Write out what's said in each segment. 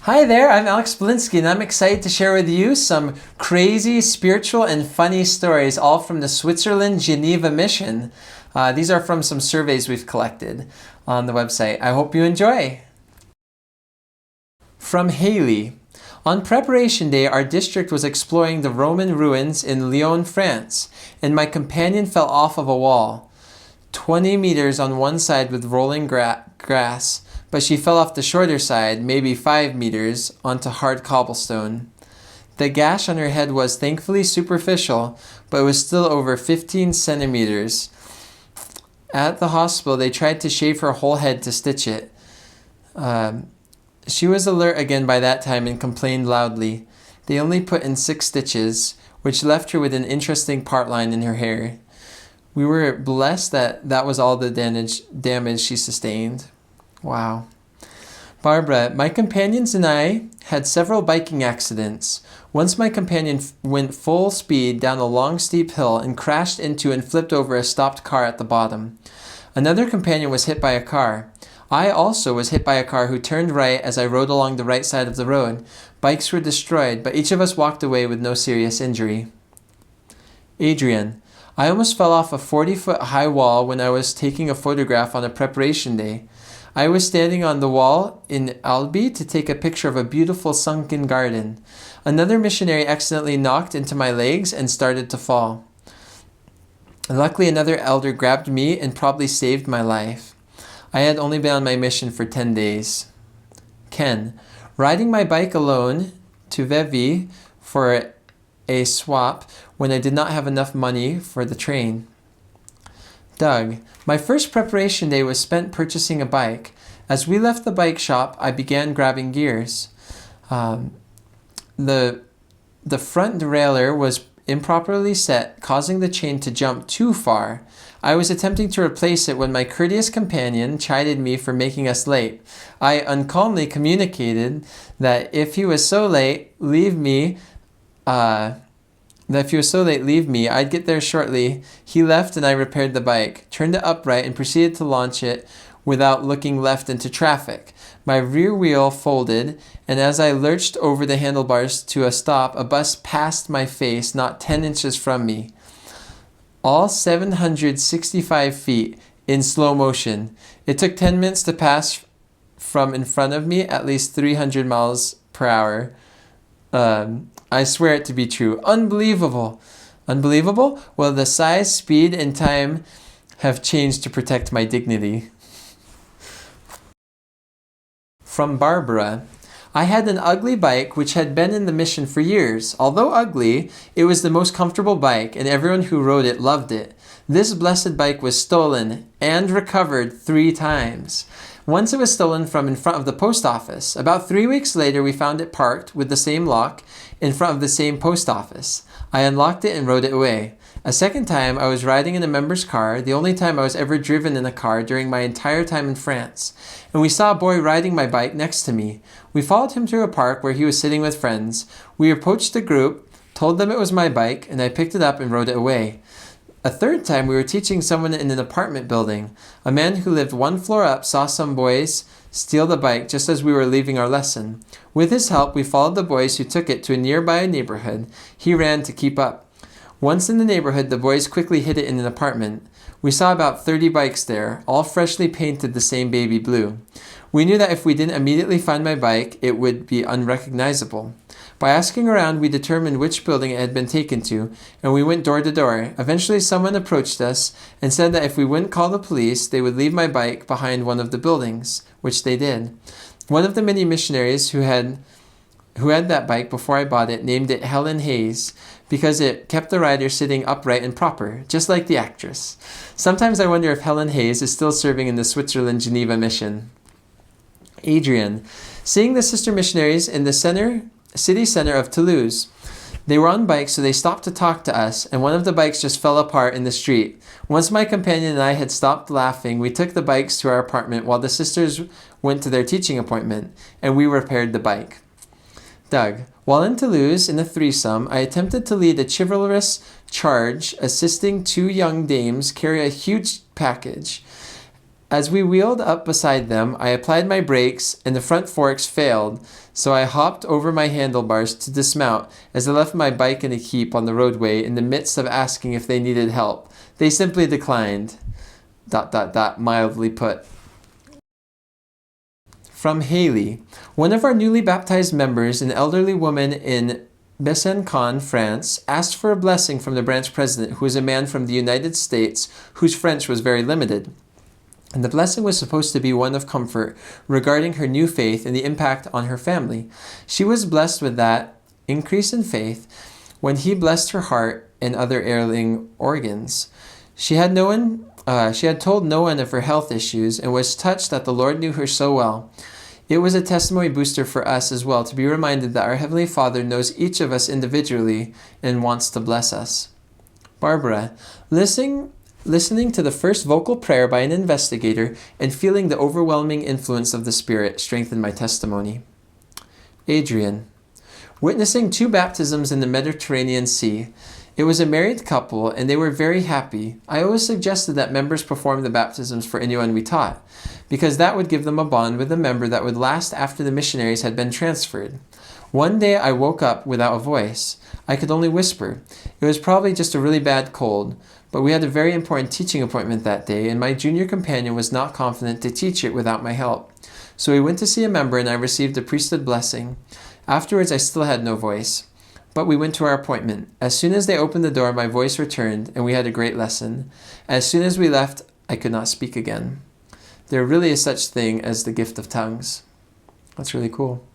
Hi there, I'm Alex Belinsky, and I'm excited to share with you some crazy, spiritual, and funny stories, all from the Switzerland Geneva mission. These are from some surveys we've collected on the website. I hope you enjoy. From Haley. On Preparation Day, our district was exploring the Roman ruins in Lyon, France, and my companion fell off of a wall, 20 meters on one side with rolling grass, but she fell off the shorter side, maybe 5 meters, onto hard cobblestone. The gash on her head was thankfully superficial, but it was still over 15 centimeters. At the hospital, they tried to shave her whole head to stitch it. She was alert again by that time and complained loudly. They only put in 6 stitches, which left her with an interesting part line in her hair. We were blessed that was all the damage she sustained. Wow. Barbara, my companions and I had several biking accidents. Once my companion went full speed down a long steep hill and crashed into and flipped over a stopped car at the bottom. Another companion was hit by a car. I also was hit by a car who turned right as I rode along the right side of the road. Bikes were destroyed, but each of us walked away with no serious injury. Adrian, I almost fell off a 40-foot high wall when I was taking a photograph on a preparation day. I was standing on the wall in Albi to take a picture of a beautiful sunken garden. Another missionary accidentally knocked into my legs and started to fall. Luckily, another elder grabbed me and probably saved my life. I had only been on my mission for 10 days. Ken, riding my bike alone to Vevey for a swap when I did not have enough money for the train. Doug, my first preparation day was spent purchasing a bike. As we left the bike shop, I began grabbing gears. The front derailleur was improperly set, causing the chain to jump too far. I was attempting to replace it when my courteous companion chided me for making us late. I uncalmly communicated that if he was so late, leave me, I'd get there shortly. He left and I repaired the bike, turned it upright, and proceeded to launch it without looking left into traffic. My rear wheel folded, and as I lurched over the handlebars to a stop, a bus passed my face not 10 inches from me. All 765 feet in slow motion. It took 10 minutes to pass from in front of me, at least 300 miles per hour. I swear it to be true. Unbelievable. Unbelievable? Well, the size, speed, and time have changed to protect my dignity. From Barbara, I had an ugly bike which had been in the mission for years. Although ugly, it was the most comfortable bike, and everyone who rode it loved it. This blessed bike was stolen and recovered 3 times. Once it was stolen from in front of the post office. About 3 weeks later, we found it parked with the same lock in front of the same post office. I unlocked it and rode it away. A second time, I was riding in a member's car, the only time I was ever driven in a car during my entire time in France, and we saw a boy riding my bike next to me. We followed him to a park where he was sitting with friends. We approached the group, told them it was my bike, and I picked it up and rode it away. A third time, we were teaching someone in an apartment building. A man who lived 1 floor up saw some boys steal the bike just as we were leaving our lesson. With his help, we followed the boys who took it to a nearby neighborhood. He ran to keep up. Once in the neighborhood, the boys quickly hid it in an apartment. We saw about 30 bikes there, all freshly painted the same baby blue. We knew that if we didn't immediately find my bike, it would be unrecognizable. By asking around, we determined which building it had been taken to, and we went door to door. Eventually, someone approached us and said that if we wouldn't call the police, they would leave my bike behind one of the buildings, which they did. One of the many missionaries who had that bike before I bought it named it Helen Hayes because it kept the rider sitting upright and proper, just like the actress. Sometimes I wonder if Helen Hayes is still serving in the Switzerland Geneva mission. Adrian, seeing the sister missionaries in the city center of Toulouse. They were on bikes, so they stopped to talk to us, and one of the bikes just fell apart in the street. Once my companion and I had stopped laughing, we took the bikes to our apartment while the sisters went to their teaching appointment, and we repaired the bike. Doug, while in Toulouse in a threesome, I attempted to lead a chivalrous charge, assisting 2 young dames carry a huge package. As we wheeled up beside them, I applied my brakes and the front forks failed, so I hopped over my handlebars to dismount as I left my bike in a heap on the roadway in the midst of asking if they needed help. They simply declined. ... mildly put. From Haley. One of our newly baptized members, an elderly woman in Besançon, France, asked for a blessing from the branch president, who is a man from the United States whose French was very limited. And the blessing was supposed to be one of comfort regarding her new faith and the impact on her family. She was blessed with that increase in faith when he blessed her heart and other ailing organs. She had told no one of her health issues and was touched that the Lord knew her so well. It was a testimony booster for us as well to be reminded that our Heavenly Father knows each of us individually and wants to bless us. Barbara, listening to the first vocal prayer by an investigator and feeling the overwhelming influence of the Spirit strengthened my testimony. Adrian, witnessing 2 baptisms in the Mediterranean Sea. It was a married couple, and they were very happy. I always suggested that members perform the baptisms for anyone we taught, because that would give them a bond with a member that would last after the missionaries had been transferred. One day I woke up without a voice. I could only whisper. It was probably just a really bad cold, but we had a very important teaching appointment that day, and my junior companion was not confident to teach it without my help. So we went to see a member, and I received a priesthood blessing. Afterwards, I still had no voice. But we went to our appointment. As soon as they opened the door, my voice returned, and we had a great lesson. As soon as we left, I could not speak again. There really is such thing as the gift of tongues. That's really cool.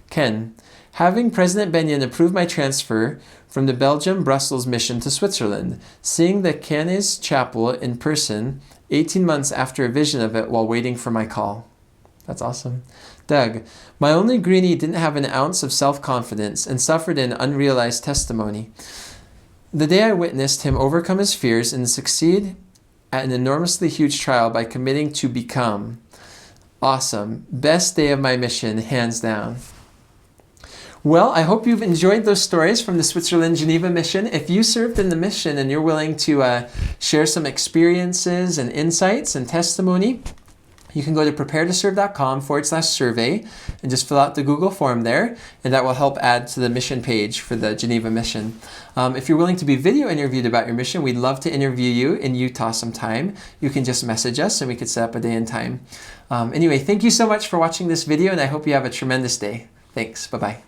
Ken, having President Benyon approve my transfer from the Belgium-Brussels mission to Switzerland, seeing the Cannes Chapel in person 18 months after a vision of it while waiting for my call. That's awesome. Doug, my only greenie didn't have an ounce of self-confidence and suffered an unrealized testimony. The day I witnessed him overcome his fears and succeed at an enormously huge trial by committing to become. Awesome. Best day of my mission, hands down. Well, I hope you've enjoyed those stories from the Switzerland Geneva mission. If you served in the mission and you're willing to share some experiences and insights and testimony, you can go to preparetoserve.com/survey and just fill out the Google form there, and that will help add to the mission page for the Geneva mission. If you're willing to be video interviewed about your mission, we'd love to interview you in Utah sometime. You can just message us and we could set up a day and time. Anyway, thank you so much for watching this video, and I hope you have a tremendous day. Thanks. Bye-bye.